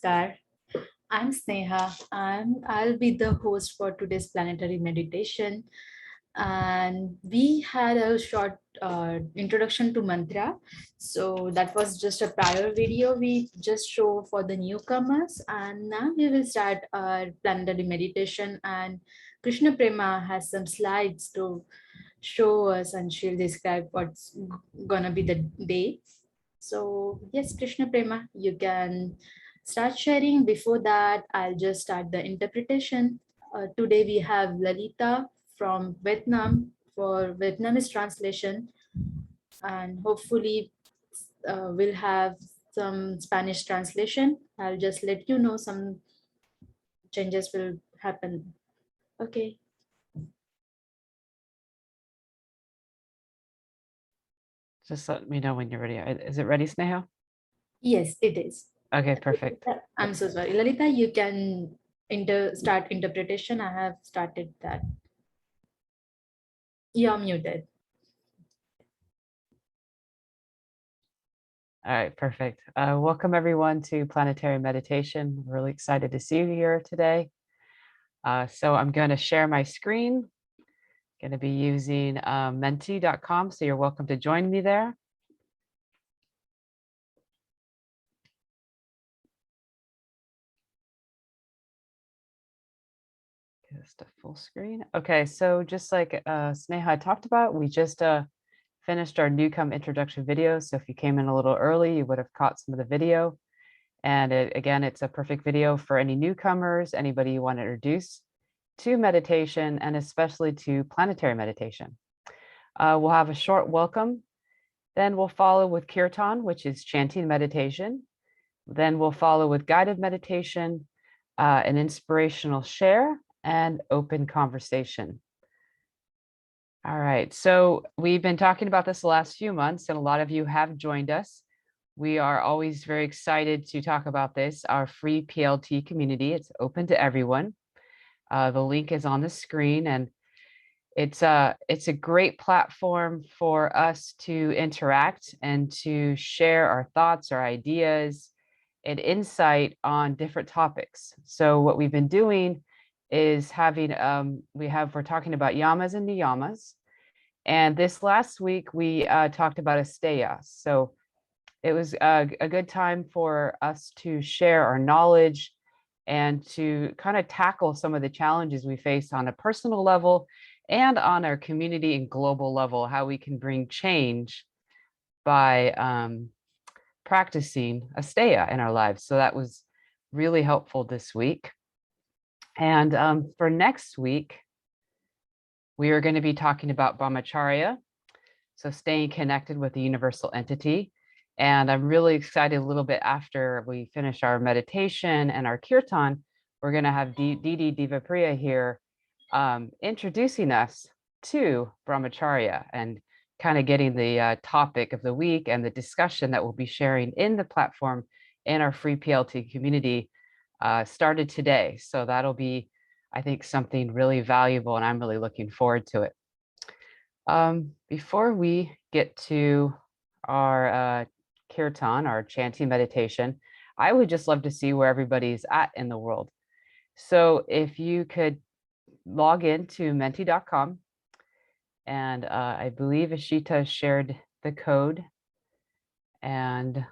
Namaskar. I'm Sneha. I'll be the host for today's planetary meditation. And we had a short introduction to mantra. So that was just a prior video we just show for the newcomers. And now we will start our planetary meditation. And Krishna Prema has some slides to show us, and she'll describe what's gonna be the day. So yes, Krishna Prema, you can start sharing. Before that, I'll just start the interpretation. Today we have Lalita from Vietnam for Vietnamese translation, and hopefully we'll have some Spanish translation. I'll just let you know some changes will happen. Okay. Just let me know when you're ready. Is it ready, Sneha? Yes, it is. Okay, perfect. I'm so sorry. Lalita, you can start interpretation. I have started that. You're muted. All right, perfect. Welcome everyone to Planetary Meditation. We're really excited to see you here today. So I'm going to share my screen. Going to be using menti.com, so you're welcome to join me there. Just a full screen. Okay, so just like Sneha talked about, we just finished our newcomer introduction video. So if you came in a little early, you would have caught some of the video. And again, it's a perfect video for any newcomers, anybody you want to introduce to meditation, and especially to planetary meditation. We'll have a short welcome. Then we'll follow with kirtan, which is chanting meditation. Then we'll follow with guided meditation, an inspirational share, and open conversation. All right, so we've been talking about this the last few months, and a lot of you have joined us. We are always very excited to talk about this, our free PLT community. It's open to everyone. The link is on the screen, and it's a great platform for us to interact and to share our thoughts, our ideas, and insight on different topics. So what we've been doing is having, we're talking about yamas and niyamas. And this last week, we talked about asteya. So it was a good time for us to share our knowledge and to kind of tackle some of the challenges we face on a personal level and on our community and global level, how we can bring change by practicing asteya in our lives. So that was really helpful this week. And for next week, we are going to be talking about Brahmacharya, so staying connected with the universal entity. And I'm really excited. A little bit after we finish our meditation and our kirtan, we're going to have Didi Divapriya here introducing us to Brahmacharya and kind of getting the topic of the week and the discussion that we'll be sharing in the platform in our free PLT community started today. So that'll be, I think, something really valuable, and I'm really looking forward to it. Before we get to our kirtan, our chanting meditation, I would just love to see where everybody's at in the world. So if you could log in to menti.com, and I believe Ashita shared the code, and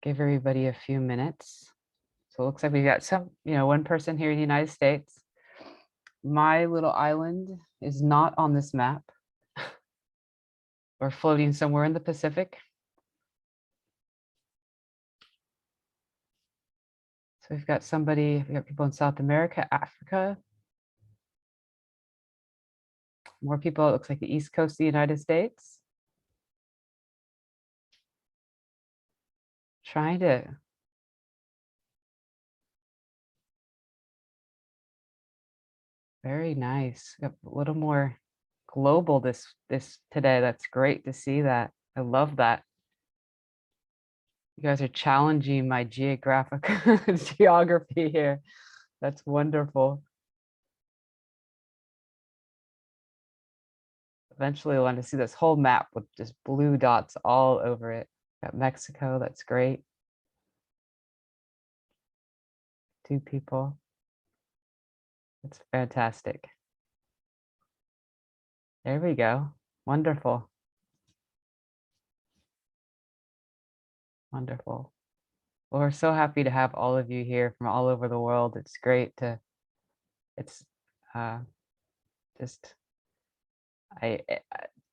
give everybody a few minutes. So it looks like we got one person here in the United States. My little island is not on this map. We're floating somewhere in the Pacific. So we've got people in South America, Africa. More people, it looks like the East Coast of the United States. Trying to very nice. Got a little more global this today. That's great to see that. I love that. You guys are challenging my geography here. That's wonderful. Eventually I want to see this whole map with just blue dots all over it. Got Mexico, that's great. 2 people. It's fantastic. There we go. Wonderful. Wonderful. Well, we're so happy to have all of you here from all over the world. It's great to, it's just, it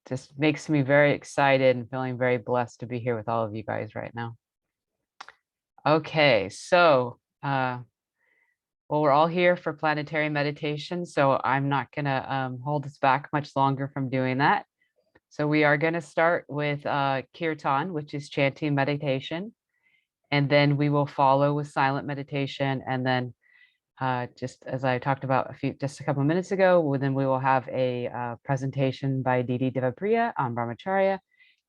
just makes me very excited and feeling very blessed to be here with all of you guys right now. Okay, so, well, we're all here for planetary meditation, so I'm not gonna hold us back much longer from doing that. So we are gonna start with kirtan, which is chanting meditation, and then we will follow with silent meditation, and then just as I talked about just a couple of minutes ago, then we will have a presentation by Didi Devapriya on Brahmacharya,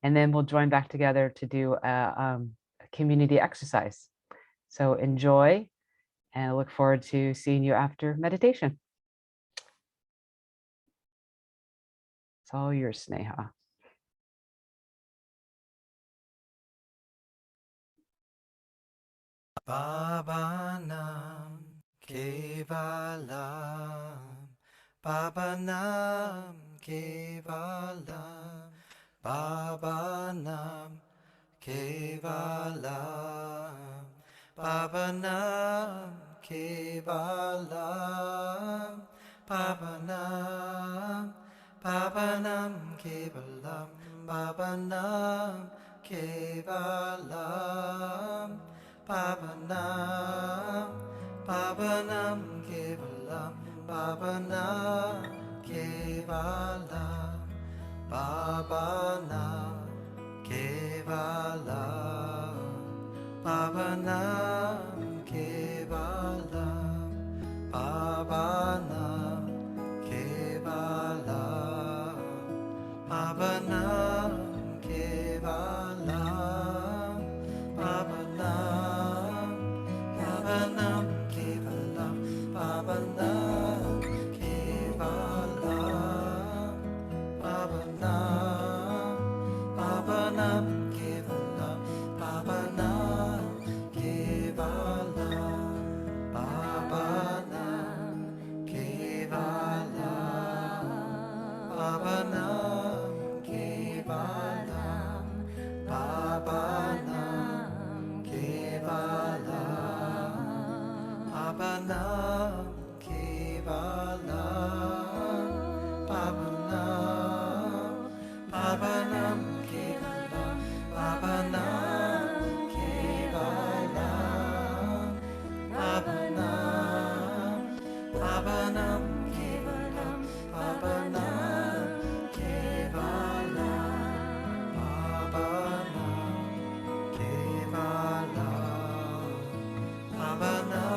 and then we'll join back together to do a community exercise. So enjoy, and I look forward to seeing you after meditation. It's all yours, Sneha. Bhavanam Kevalam Bhavanam Kevalam Bhavanam Kevalam Bhavanam Kevalam Bhavanam Bhavanam Kevalam Bhavanam Kevalam Bhavanam Bhavanam Kevalam Bhavanam Kevalam Bhavanam Kevalam Bhavanam Kevalam Bhavanam Kevalam Bhavanam Kevalam Bhavanam Bhavanam Kevalam Bhavanam Kevalam Bhavanam Bhavanam Kevalam Bhavanam Kevalam Bhavanam Kevalam Bhavanam Kevalam Bhavanam Kevalam Bhavanam Kevalam Bhavanam Bhavanam Kevalam Bhavanam Kevalam Bhavanam Bhavanam Kevalam Bhavanam Kevalam Bhavanam Kevalam Bhavanam Kevalam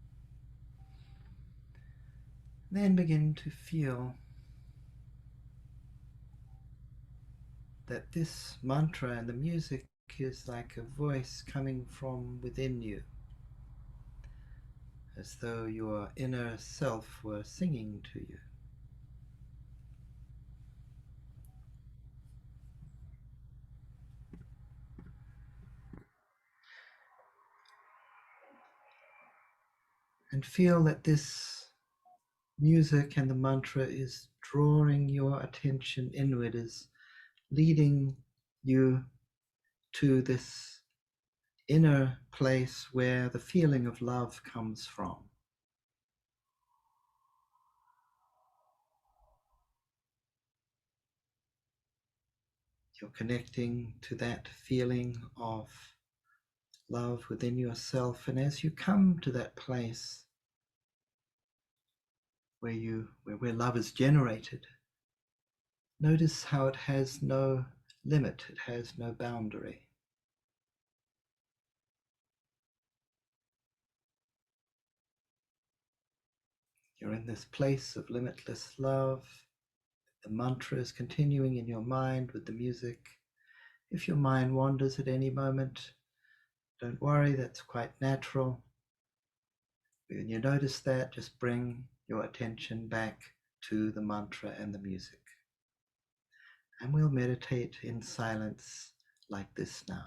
Then begin to feel that this mantra and the music is like a voice coming from within you, as though your inner self were singing to you. And feel that this music and the mantra is drawing your attention inward, is leading you to this inner place where the feeling of love comes from. You're connecting to that feeling of love within yourself, and as you come to that place where love is generated, notice how it has no limit, it has no boundary. You're in this place of limitless love. The mantra is continuing in your mind with the music. If your mind wanders at any moment, don't worry, that's quite natural. When you notice that, just bring your attention back to the mantra and the music. And we'll meditate in silence like this now.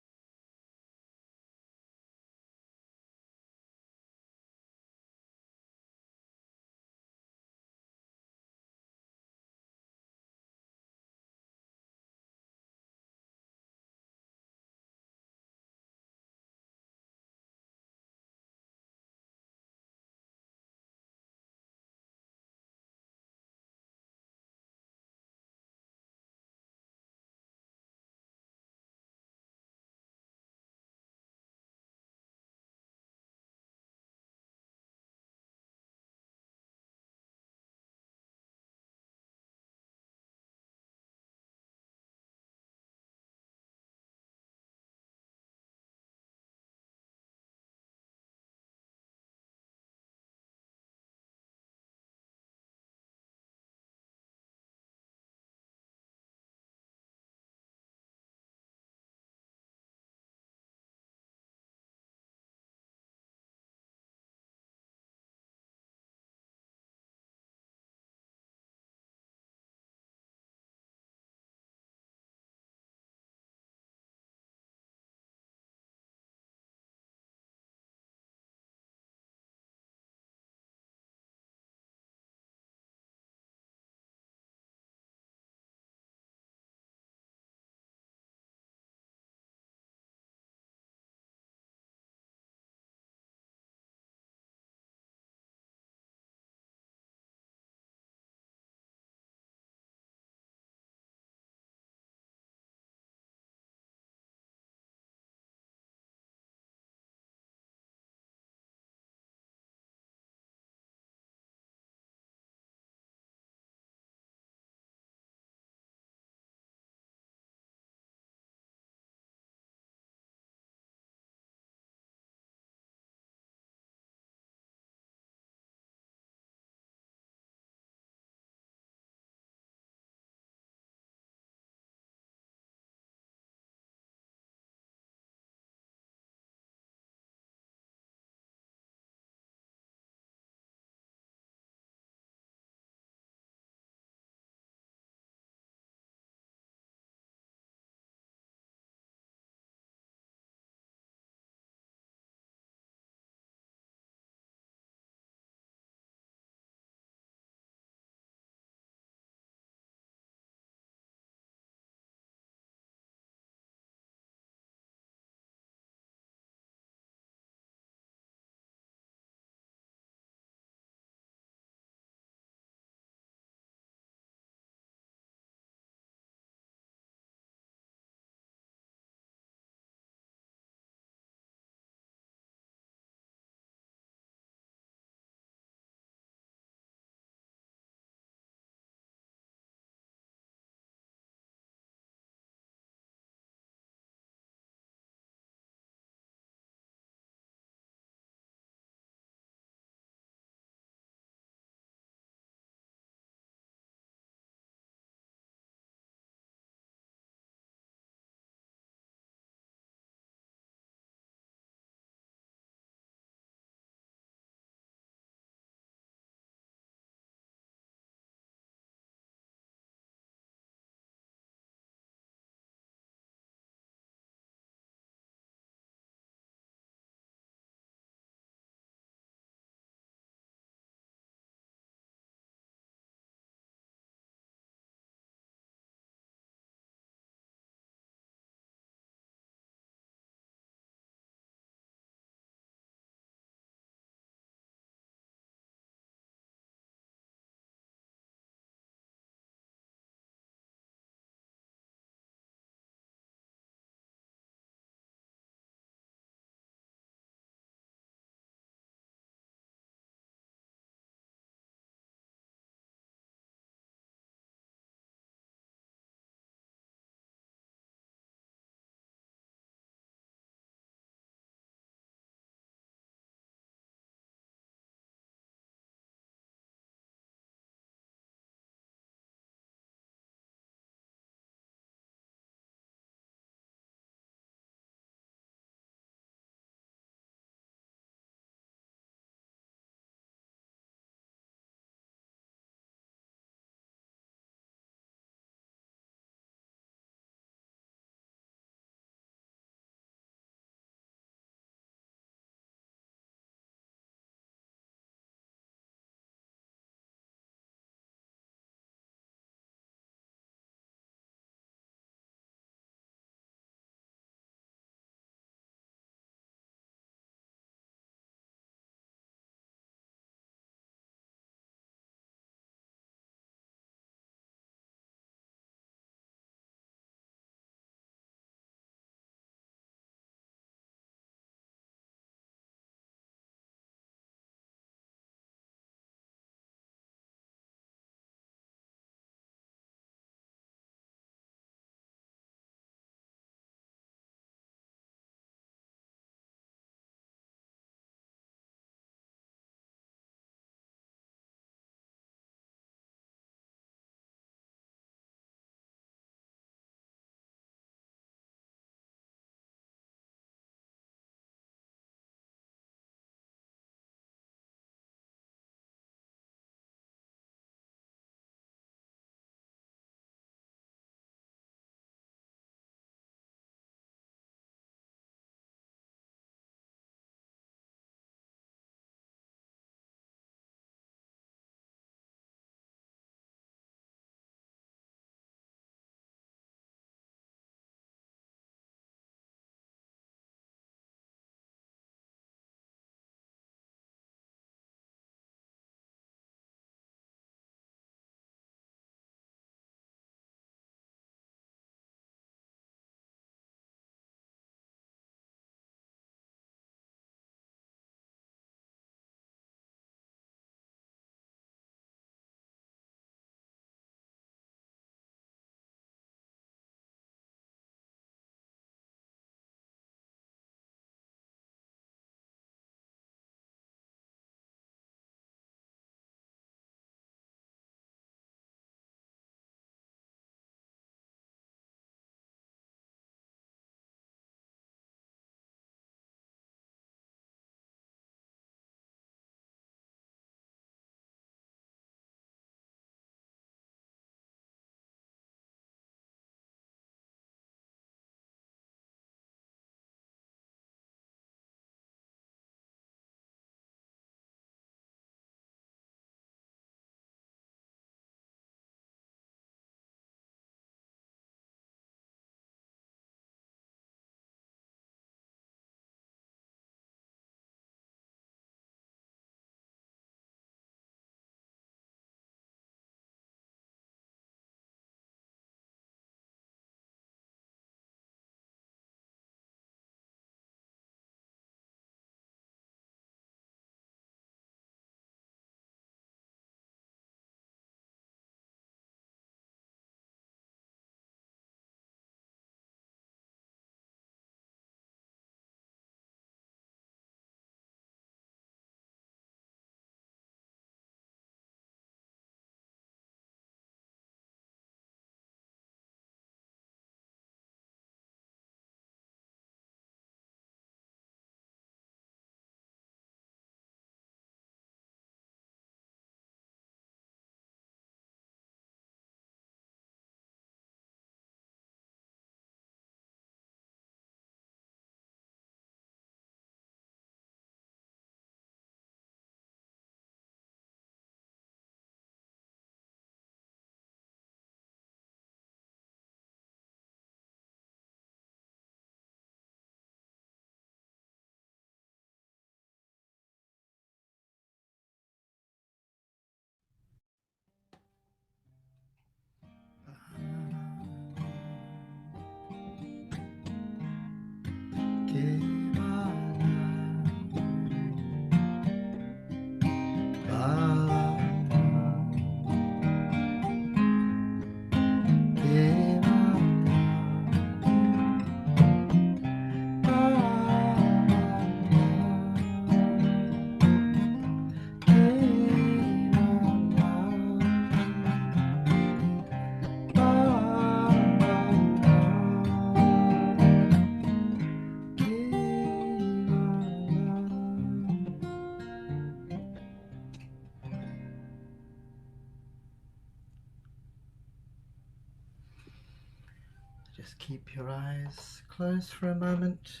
Just keep your eyes closed for a moment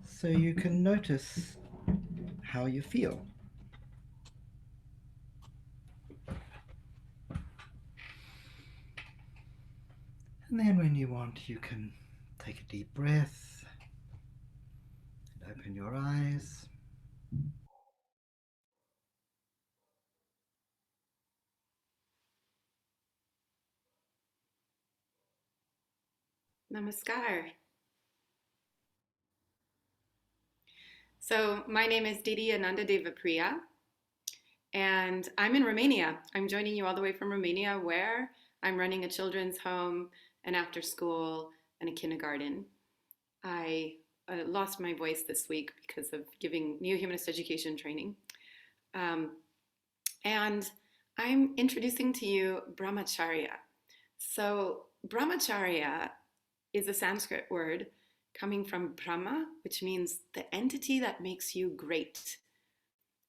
so you can notice how you feel. And then when you want, you can take a deep breath and open your eyes. Namaskar. So my name is Didi Anandadeva Priya, and I'm in Romania. I'm joining you all the way from Romania, where I'm running a children's home, an after school, and a kindergarten. I lost my voice this week because of giving new humanist education training. And I'm introducing to you Brahmacharya. So Brahmacharya is a Sanskrit word coming from Brahma, which means the entity that makes you great.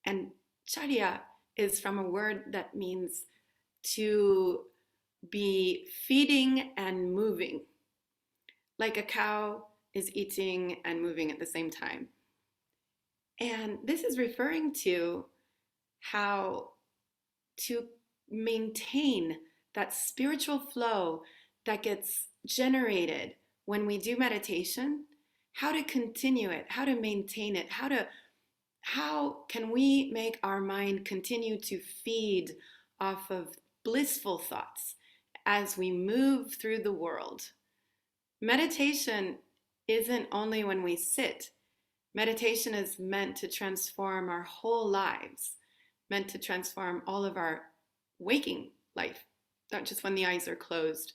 And Charya is from a word that means to be feeding and moving, like a cow is eating and moving at the same time. And this is referring to how to maintain that spiritual flow that gets generated when we do meditation, how to continue it, how to maintain it, how can we make our mind continue to feed off of blissful thoughts as we move through the world. Meditation isn't only when we sit. Meditation is meant to transform our whole lives, meant to transform all of our waking life, not just when the eyes are closed.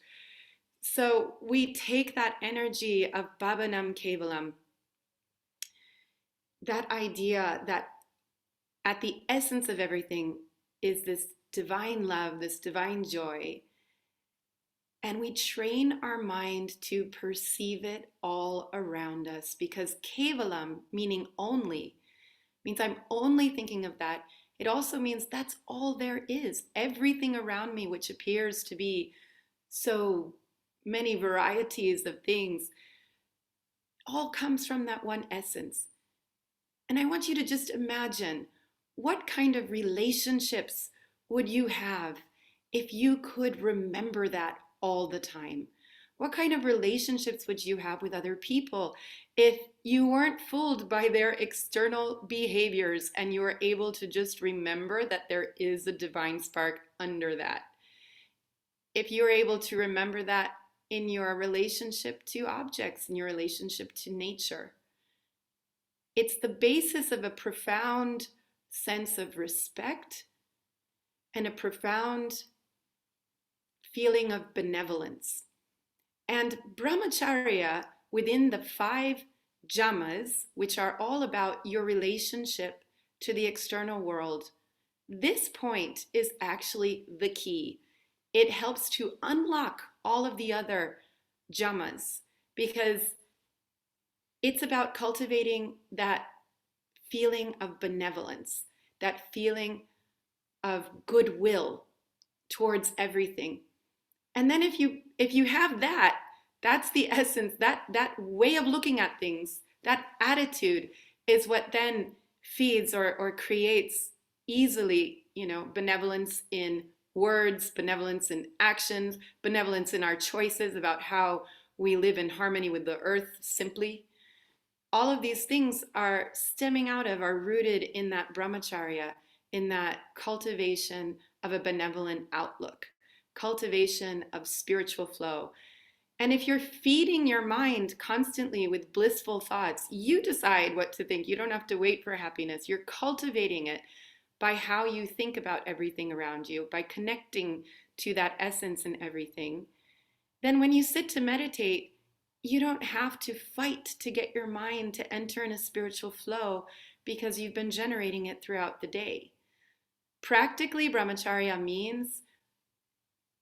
So we take that energy of Bhavanam Kevalam, that idea that at the essence of everything is this divine love, this divine joy, and we train our mind to perceive it all around us, because Kevalam, meaning only, means I'm only thinking of that. It also means that's all there is. Everything around me, which appears to be so many varieties of things, all comes from that one essence. And I want you to just imagine, what kind of relationships would you have if you could remember that all the time? What kind of relationships would you have with other people if you weren't fooled by their external behaviors and you were able to just remember that there is a divine spark under that? If you're able to remember that in your relationship to objects, in your relationship to nature. It's the basis of a profound sense of respect and a profound feeling of benevolence. And Brahmacharya, within the 5 jamas, which are all about your relationship to the external world, this point is actually the key. It helps to unlock all of the other jamas, because it's about cultivating that feeling of benevolence, that feeling of goodwill towards everything. And then if you have that, that's the essence, that way of looking at things, that attitude is what then feeds or creates easily, benevolence in words, benevolence in actions, benevolence in our choices about how we live in harmony with the earth simply. All of these things are stemming out of, are rooted in that Brahmacharya, in that cultivation of a benevolent outlook, cultivation of spiritual flow. And if you're feeding your mind constantly with blissful thoughts, you decide what to think. You don't have to wait for happiness. You're cultivating it by how you think about everything around you, by connecting to that essence in everything. Then when you sit to meditate, you don't have to fight to get your mind to enter in a spiritual flow, because you've been generating it throughout the day. Practically, Brahmacharya means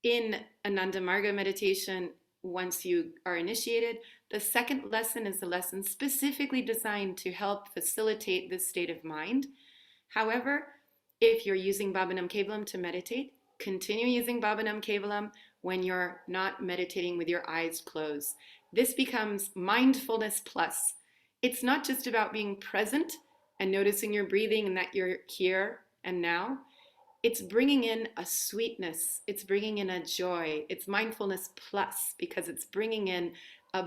in Ananda Marga meditation, once you are initiated, the second lesson is a lesson specifically designed to help facilitate this state of mind. However, if you're using Bhavanam Kevalam to meditate, continue using Bhavanam Kevalam. when you're not meditating with your eyes closed. This becomes mindfulness plus. It's not just about being present and noticing your breathing and that you're here and now. It's bringing in a sweetness. It's bringing in a joy. It's mindfulness plus because it's bringing in a,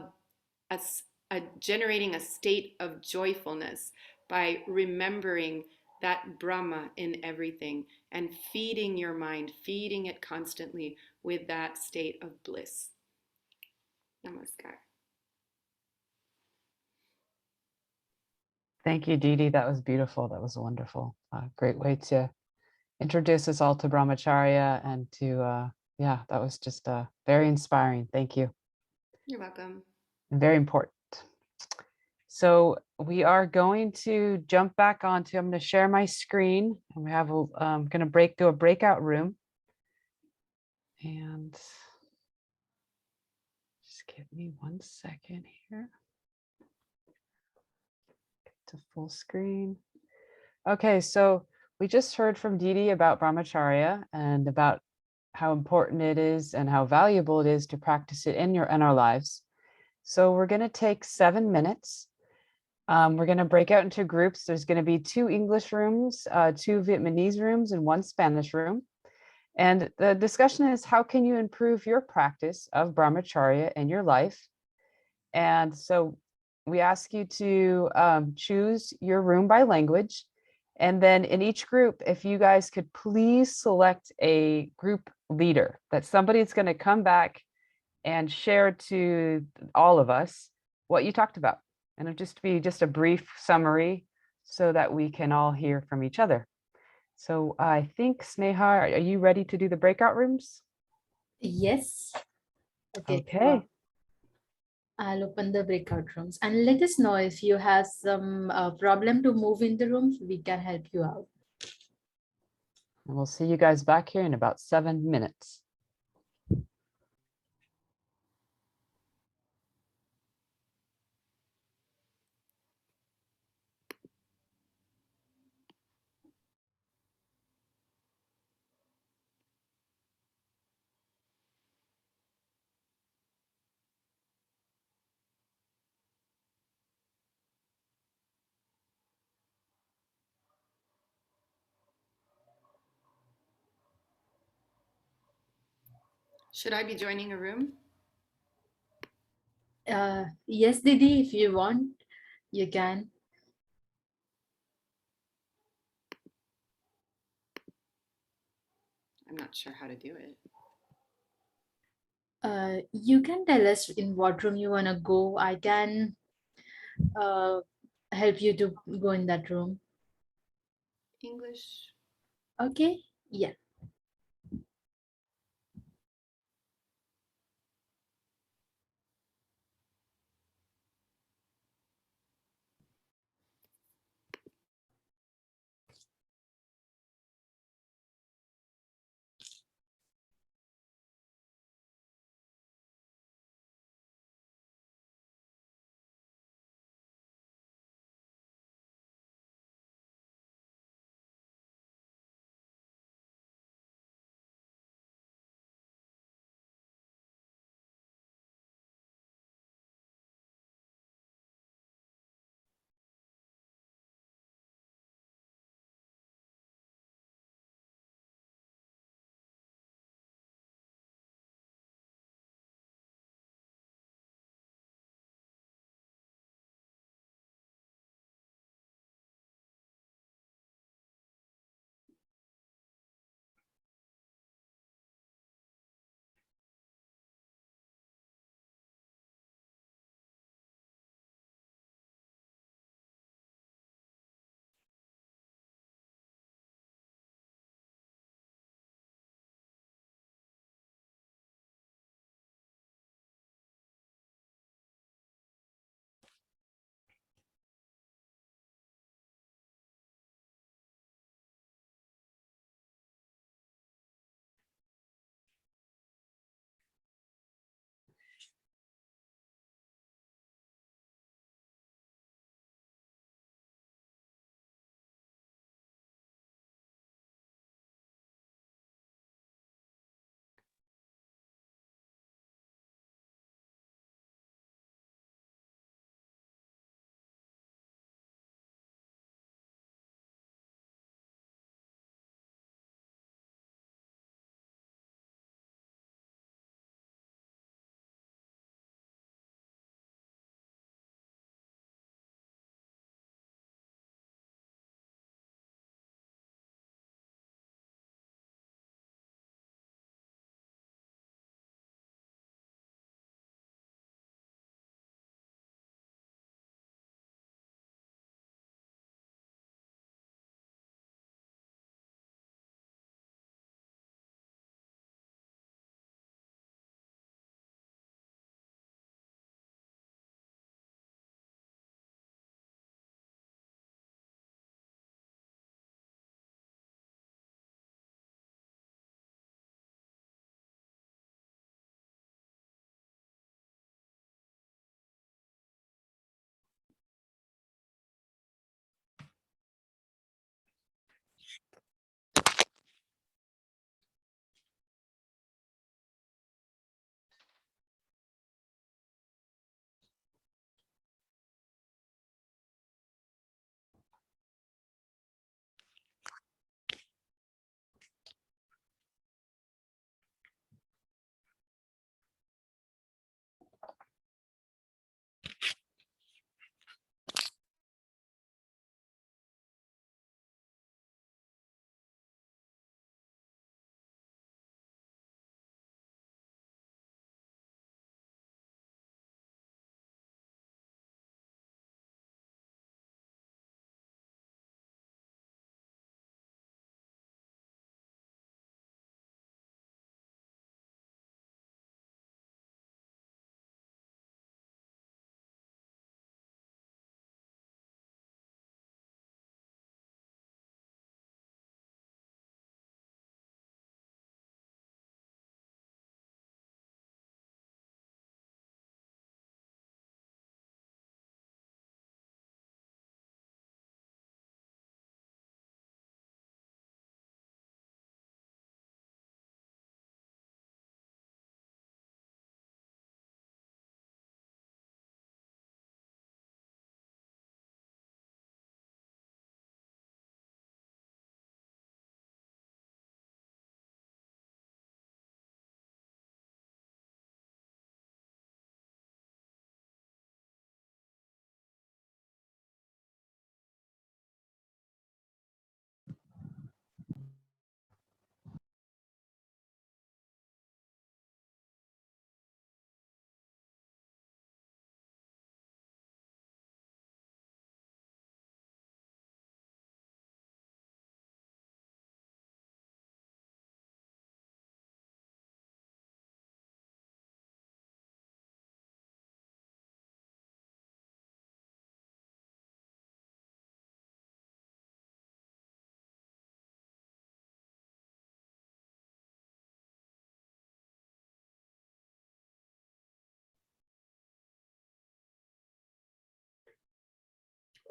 a, generating a state of joyfulness by remembering that Brahma in everything and feeding your mind, feeding it constantly with that state of bliss. Namaskar. Thank you, Dee Dee. That was beautiful. That was wonderful. Great way to introduce us all to Brahmacharya and to, yeah, that was just very inspiring. Thank you. You're welcome. Very important. So we are going to jump back onto, I'm going to share my screen and we have, I'm going to do a breakout room. And just give me 1 second here. Get to full screen. Okay, so we just heard from Dee Dee about Brahmacharya and about how important it is and how valuable it is to practice it in our lives. So we're going to take 7 minutes. We're going to break out into groups. There's going to be 2 English rooms, 2 Vietnamese rooms, and 1 Spanish room. And the discussion is, how can you improve your practice of Brahmacharya in your life? And so we ask you to choose your room by language. And then in each group, if you guys could please select a group leader, that somebody's going to come back and share to all of us what you talked about. And it'll just be just a brief summary so that we can all hear from each other. So I think, Sneha, are you ready to do the breakout rooms? Yes. Okay. I'll open the breakout rooms and let us know if you have some problem to move in the rooms. We can help you out. And we'll see you guys back here in about 7 minutes. Should I be joining a room? Yes, Didi, if you want, you can. I'm not sure how to do it. You can tell us in what room you want to go. I can help you to go in that room. English. Okay, yeah.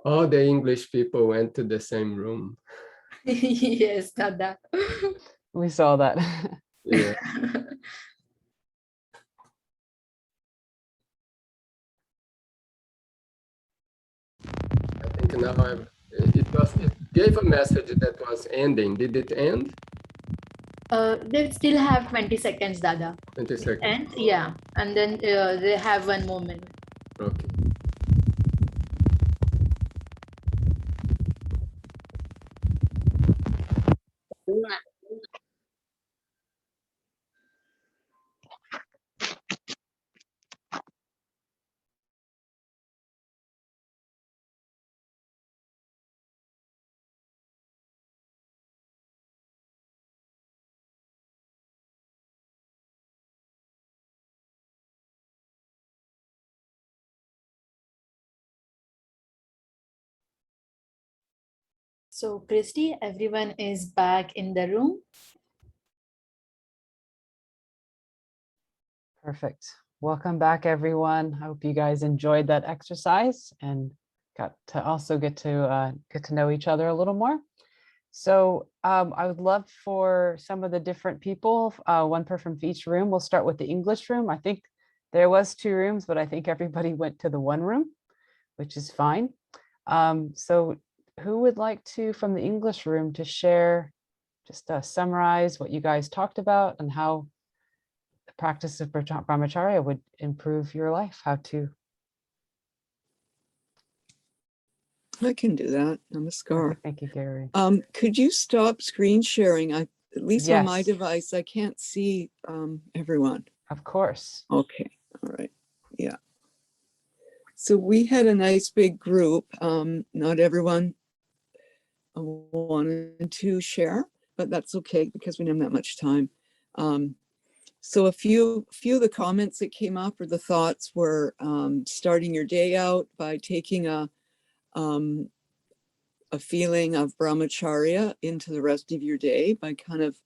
all the English people went to the same room. Yes, Dada. We saw that. Yeah. I think now it gave a message that was ending. Did it end? They still have 20 seconds, Dada. 20 seconds. And yeah, and then they have one more minute. Okay. So, Christy, everyone is back in the room. Perfect. Welcome back, everyone. I hope you guys enjoyed that exercise and got to also get to know each other a little more. So I would love for some of the different people, one person from each room. We'll start with the English room. I think there was 2 rooms, but I think everybody went to the one room, which is fine. So who would like to, from the English room, to share, just summarize what you guys talked about and how the practice of Brahmacharya would improve your life? How to? I can do that. Namaskar. Okay, thank you, Gary. Could you stop screen sharing? At least on my Yes. device, I can't see everyone. Of course. Okay. All right. Yeah. So we had a nice big group. Not everyone wanted to share, but that's okay because we didn't have that much time. So a few of the comments that came up or the thoughts were starting your day out by taking a feeling of Brahmacharya into the rest of your day by kind of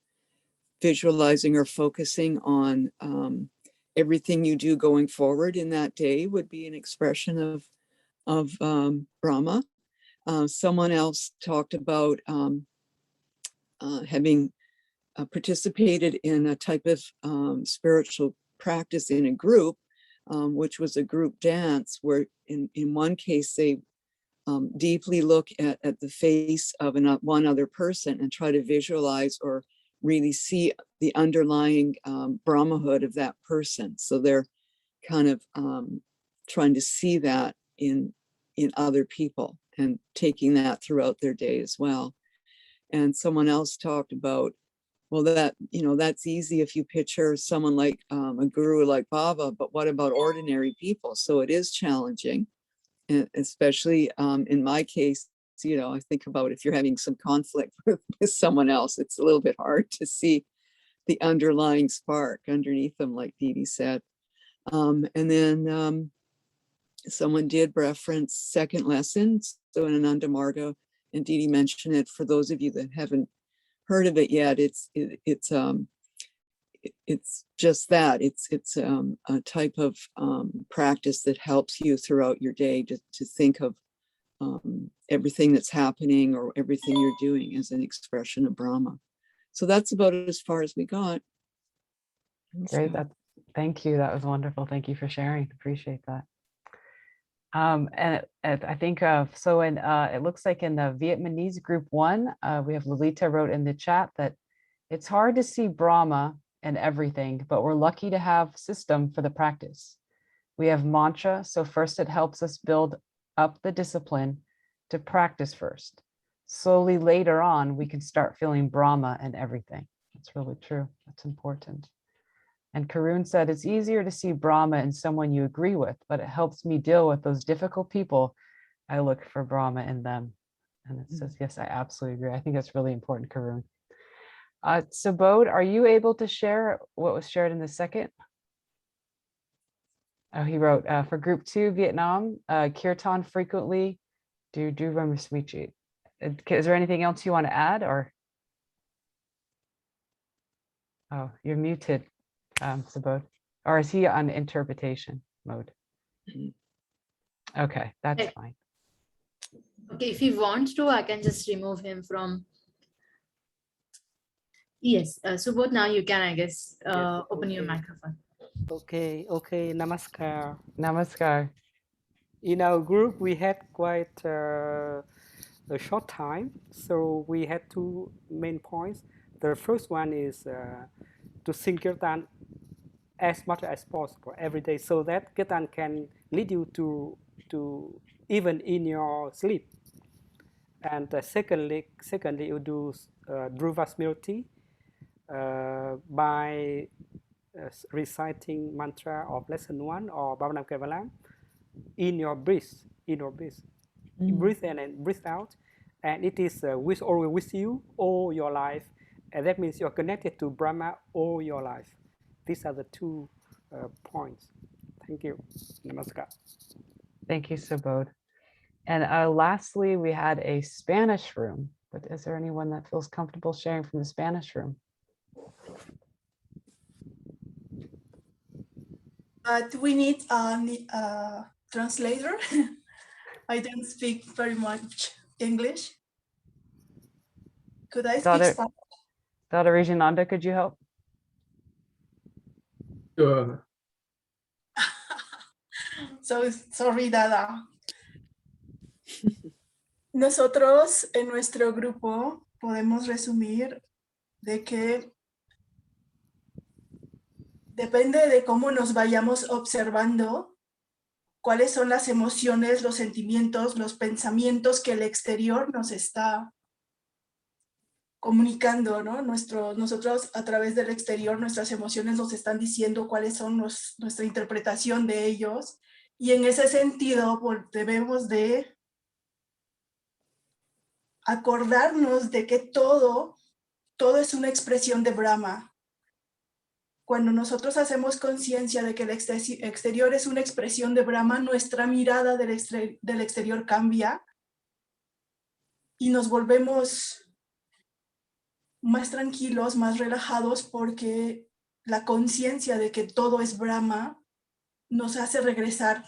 visualizing or focusing on everything you do going forward in that day would be an expression of Brahma. Someone else talked about having participated in a type of spiritual practice in a group, which was a group dance where in one case they deeply look at the face of one other person and try to visualize or really see the underlying Brahmahood of that person. So they're kind of trying to see that in other people and taking that throughout their day as well. And someone else talked about, well, that's easy if you picture someone like a guru like Baba, but what about ordinary people? So it is challenging. And especially in my case, I think about if you're having some conflict with someone else, it's a little bit hard to see the underlying spark underneath them, like Dee Dee said. And then someone did reference second lesson. So in Ananda Marga, and Dee Dee mentioned it, for those of you that haven't heard of it yet, it's just that it's a type of practice that helps you throughout your day to think of everything that's happening or everything you're doing as an expression of Brahma. So that's about as far as we got. Great. Thank you. That was wonderful. Thank you for sharing. Appreciate that. And I think so. In it looks like in the Vietnamese group 1, we have Lolita wrote in the chat that it's hard to see Brahma and everything, but we're lucky to have system for the practice. We have mantra, so first it helps us build up the discipline to practice first. Slowly later on, we can start feeling Brahma and everything. That's really true. That's important. And Karun said, it's easier to see Brahma in someone you agree with, but it helps me deal with those difficult people. I look for Brahma in them. And it says, yes, I absolutely agree. I think that's really important, Karun. Subodh, are you able to share what was shared in the second? Oh, he wrote, for group 2, Vietnam, kirtan frequently do Brahmasmichi. Is there anything else you want to add or? Oh, you're muted, Subodh. Or is he on interpretation mode? Okay, that's fine. Okay, if he wants to, I can just remove him from. Yes, Subodh, now you can, I guess, Yes, open your okay. microphone. Okay, namaskar. Namaskar. In our group, we had quite a short time, so we had two main points. The first one is to sing kirtan as much as possible every day, so that kirtan can lead you to even in your sleep. And secondly, you do Dhruva Smriti by reciting mantra of lesson 1 or Bhavanam Kevalam in your breath, breathe in and breathe out, and it is with always with you all your life, and that means you're connected to Brahma all your life. These are the two points. Thank you. Namaskar. Thank you, Subodh. And lastly, we had a Spanish room. But is there anyone that feels comfortable sharing from the Spanish room? But we need a translator. I don't speak very much English. Could I speak Spanish? Daughter Reginanda, could you help? Sure. So sorry, Dada. Nosotros en nuestro grupo podemos resumir de que depende de cómo nos vayamos observando, cuáles son las emociones, los sentimientos, los pensamientos que el exterior nos está comunicando, ¿no? Nosotros a través del exterior, nuestras emociones nos están diciendo cuáles son nuestra interpretación de ellos, y en ese sentido debemos de acordarnos de que todo es una expresión de Brahma. Cuando nosotros hacemos conciencia de que el exterior es una expresión de Brahma, nuestra mirada del exterior cambia y nos volvemos más tranquilos, más relajados, porque la conciencia de que todo es Brahma nos hace regresar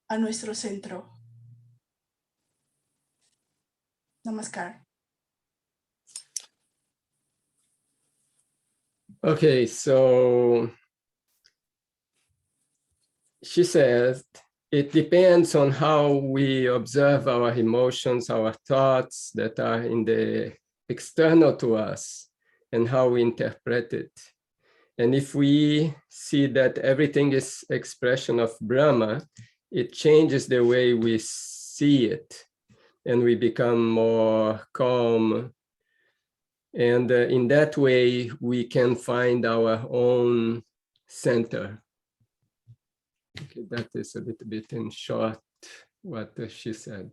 a nuestro centro. Namaskar. Okay, so she says, it depends on how we observe our emotions, our thoughts that are in the external to us, and how we interpret it. And if we see that everything is expression of Brahma, it changes the way we see it, and we become more calm. And in that way, we can find our own center. Okay, that is a little bit in short what she said.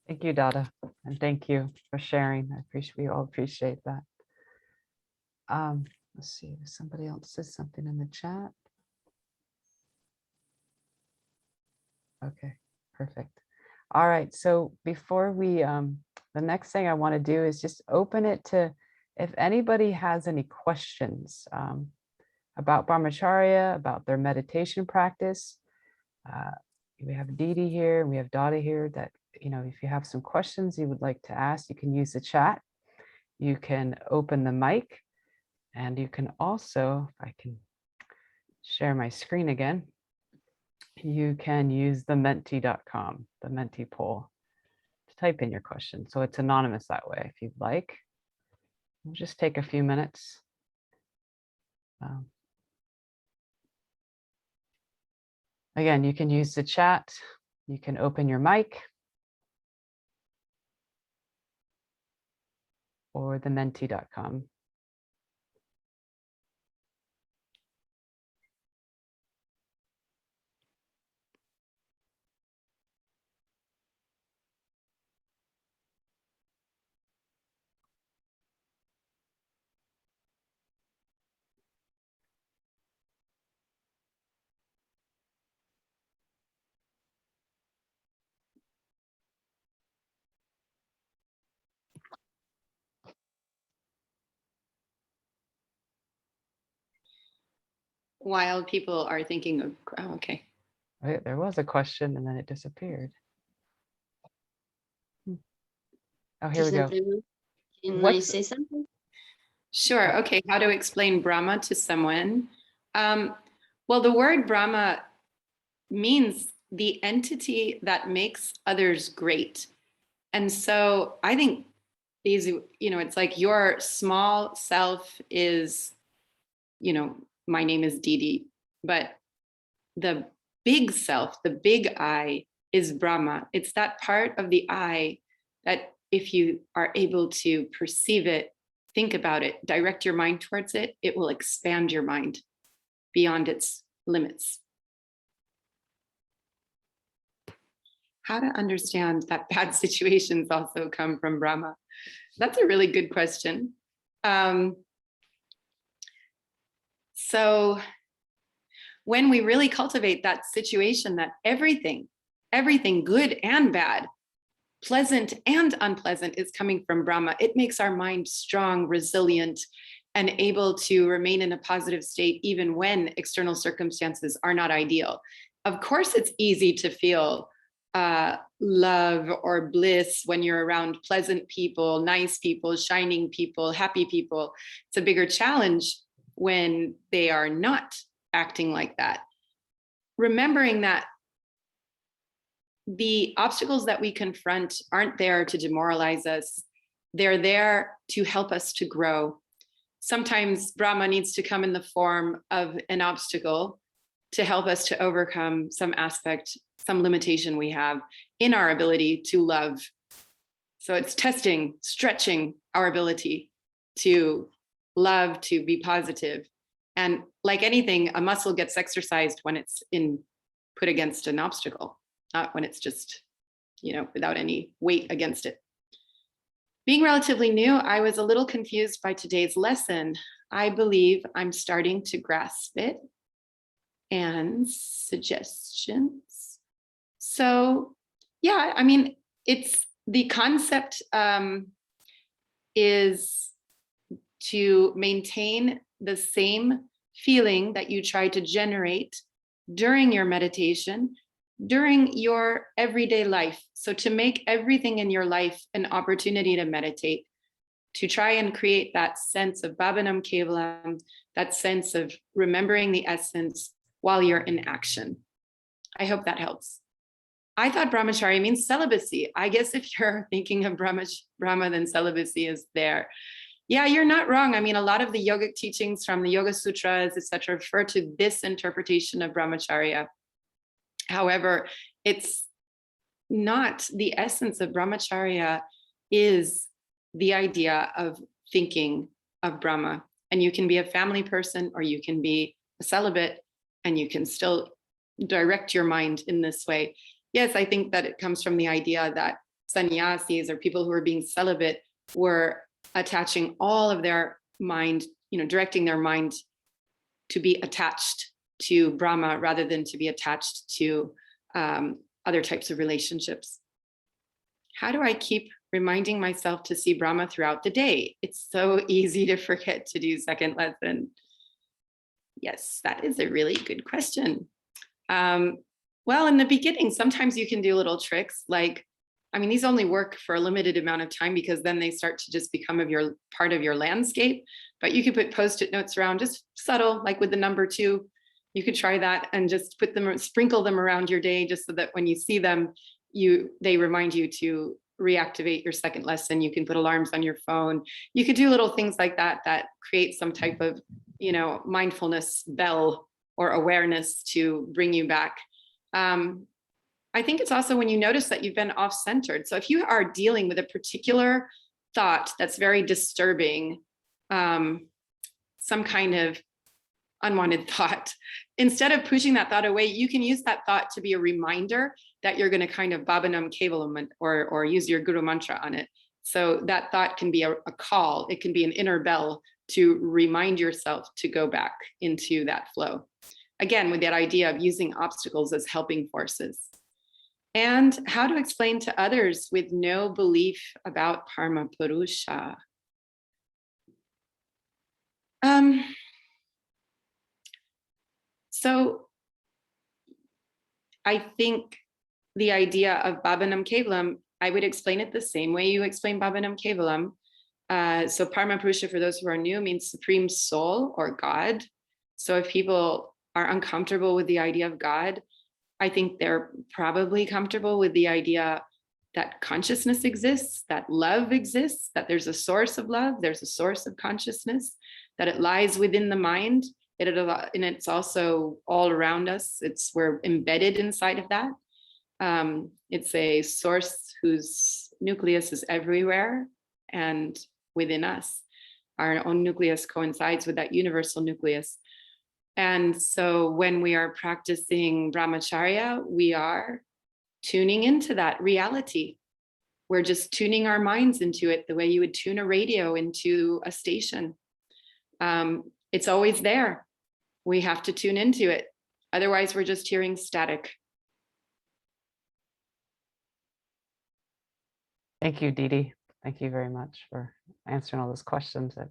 Thank you, Dada, and thank you for sharing. We all appreciate that. Let's see, somebody else says something in the chat. Okay, perfect. All right, so before we, the next thing I want to do is just open it to, if anybody has any questions about Brahmacharya, about their meditation practice. We have Didi here, and we have Dada here that, if you have some questions you would like to ask, you can use the chat. You can open the mic, and you can also, if I can share my screen again, you can use the menti.com, the Menti poll, to type in your question. So it's anonymous that way if you'd like. We'll just take a few minutes. Again, you can use the chat. You can open your mic or the menti.com. While people are thinking of, oh, okay. Wait, there was a question and then it disappeared. Oh, here we go. Can I What's say something? Sure. Okay. How to explain Brahma to someone? Well, the word Brahma means the entity that makes others great. And so I think these, it's like your small self is, my name is Didi, but the big self, the big I is Brahma. It's that part of the I that if you are able to perceive it, think about it, direct your mind towards it, it will expand your mind beyond its limits. How to understand that bad situations also come from Brahma? That's a really good question. So when we really cultivate that situation that everything good and bad, pleasant and unpleasant is coming from Brahma, it makes our mind strong, resilient, and able to remain in a positive state even when external circumstances are not ideal. Of course, it's easy to feel love or bliss when you're around pleasant people, nice people, shining people, happy people. It's a bigger challenge when they are not acting like that. Remembering that the obstacles that we confront aren't there to demoralize us. They're there to help us to grow. Sometimes Brahma needs to come in the form of an obstacle to help us to overcome some aspect, some limitation we have in our ability to love. So it's testing, stretching our ability to love, to be positive. And like anything, a muscle gets exercised when it's put against an obstacle, not when it's just, without any weight against it. Being relatively new, I was a little confused by today's lesson. I believe I'm starting to grasp it. And suggestions. So, yeah, I mean, it's the concept is to maintain the same feeling that you try to generate during your meditation, during your everyday life. So to make everything in your life an opportunity to meditate, to try and create that sense of Bhavanam Kevalam, that sense of remembering the essence while you're in action. I hope that helps. I thought Brahmacharya means celibacy. I guess if you're thinking of Brahma, then celibacy is there. Yeah, you're not wrong. I mean, a lot of the yogic teachings from the Yoga Sutras, etc., refer to this interpretation of Brahmacharya. However, it's not the essence of Brahmacharya is the idea of thinking of Brahma. And you can be a family person or you can be a celibate and you can still direct your mind in this way. Yes, I think that it comes from the idea that sannyasis or people who are being celibate were attaching all of their mind, directing their mind to be attached to Brahma rather than to be attached to other types of relationships. How do I keep reminding myself to see Brahma throughout the day? It's so easy to forget to do second lesson. Yes, that is a really good question. Well, in the beginning, sometimes you can do little tricks like, these only work for a limited amount of time because then they start to just become part of your landscape. But you could put Post-it notes around, just subtle, like with the number 2. You could try that and just sprinkle them around your day just so that when you see them, they remind you to reactivate your second lesson. You can put alarms on your phone. You could do little things like that create some type of, mindfulness bell or awareness to bring you back. I think it's also when you notice that you've been off-centered. So if you are dealing with a particular thought that's very disturbing, some kind of unwanted thought, instead of pushing that thought away, you can use that thought to be a reminder that you're going to kind of Bhavanam Kevalam or use your Guru mantra on it. So that thought can be a call. It can be an inner bell to remind yourself to go back into that flow. Again, with that idea of using obstacles as helping forces. And how to explain to others with no belief about Parama Purusha. So I think the idea of Bhavanam Kevalam, I would explain it the same way you explain Bhavanam Kevalam. So Paramapurusha, for those who are new, means supreme soul or God. So if people are uncomfortable with the idea of God, I think they're probably comfortable with the idea that consciousness exists, that love exists, that there's a source of love, there's a source of consciousness, that it lies within the mind, and it's also all around us. We're embedded inside of that. It's a source whose nucleus is everywhere and within us. Our own nucleus coincides with that universal nucleus. And so when we are practicing Brahmacharya, we are tuning into that reality. We're just tuning our minds into it the way you would tune a radio into a station. It's always there. We have to tune into it. Otherwise, we're just hearing static. Thank you, Didi. Thank you very much for answering all those questions. It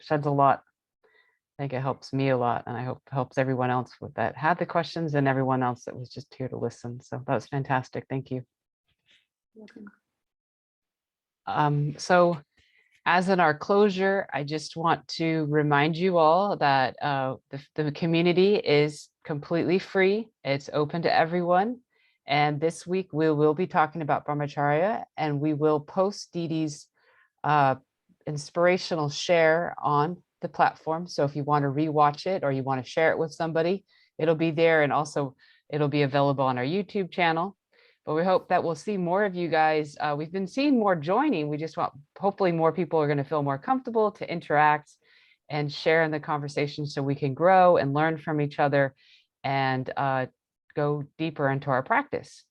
sheds a lot. I think it helps me a lot, and I hope it helps everyone else with that had the questions and everyone else that was just here to listen. So that was fantastic. Thank you. So as in our closure, I just want to remind you all that the community is completely free. It's open to everyone. And this week we will be talking about Brahmacharya, and we will post Didi's inspirational share on the platform. So if you want to rewatch it or you want to share it with somebody, it'll be there, and also it'll be available on our YouTube channel. But we hope that we'll see more of you guys. We've been seeing more joining. We just want, hopefully more people are going to feel more comfortable to interact and share in the conversation so we can grow and learn from each other and go deeper into our practice.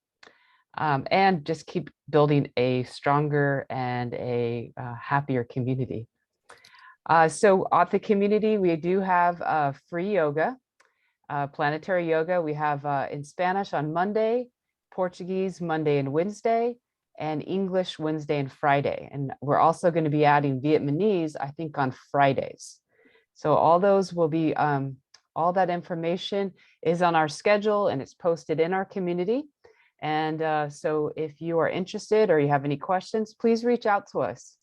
And just keep building a stronger and a happier community. So at the community, we do have free yoga, planetary yoga. We have in Spanish on Monday, Portuguese Monday and Wednesday, and English Wednesday and Friday. And we're also going to be adding Vietnamese, I think, on Fridays. So all those will be, all that information is on our schedule, and it's posted in our community. And so if you are interested or you have any questions, please reach out to us.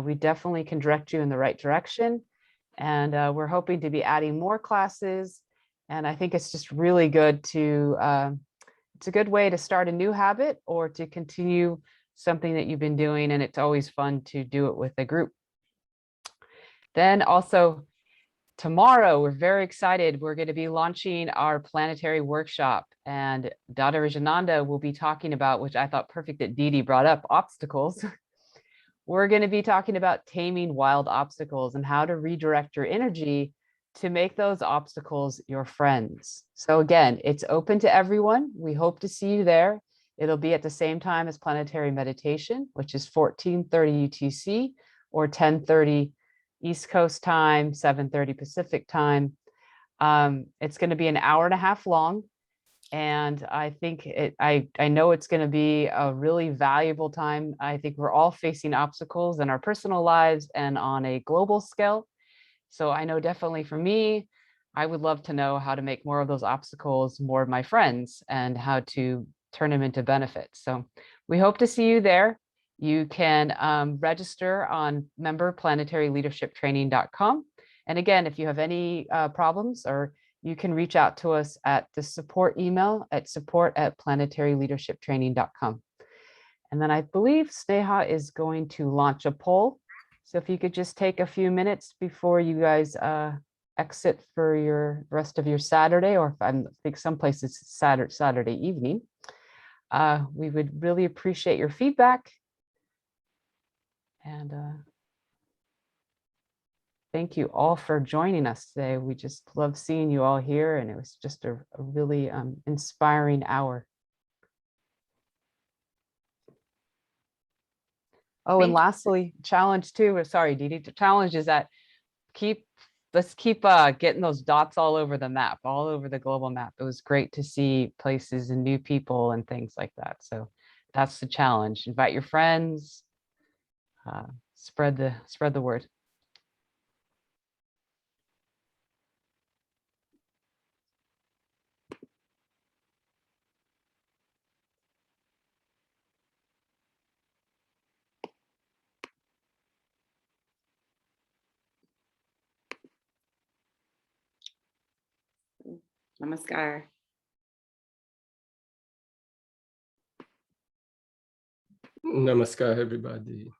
We definitely can direct you in the right direction. And we're hoping to be adding more classes. And I think it's just really good to, it's a good way to start a new habit or to continue something that you've been doing. And it's always fun to do it with a group. Then also tomorrow, we're very excited. We're going to be launching our planetary workshop, and Dada Rajananda will be talking about, which I thought perfect that Didi brought up, obstacles. We're going to be talking about taming wild obstacles and how to redirect your energy to make those obstacles your friends. So again, it's open to everyone. We hope to see you there. It'll be at the same time as Planetary Meditation, which is 14:30 UTC or 10:30 East Coast time, 7:30 Pacific time. It's going to be an hour and a half long. And I think I know it's going to be a really valuable time. I think we're all facing obstacles in our personal lives and on a global scale. So I know definitely for me, I would love to know how to make more of those obstacles more of my friends and how to turn them into benefits. So we hope to see you there. You can register on memberplanetaryleadershiptraining.com. And again, if you have any problems, or you can reach out to us at the support email at support@planetaryleadershiptraining.com. And then I believe Sneha is going to launch a poll. So if you could just take a few minutes before you guys exit for your rest of your Saturday, or if I think some places it's Saturday evening, we would really appreciate your feedback. And thank you all for joining us today. We just love seeing you all here, and it was just a really inspiring hour. Oh, and lastly, challenge too. Sorry, Didi. The challenge is that let's keep getting those dots all over the map, all over the global map. It was great to see places and new people and things like that. So that's the challenge. Invite your friends. Spread the word. Namaskar. Namaskar, everybody.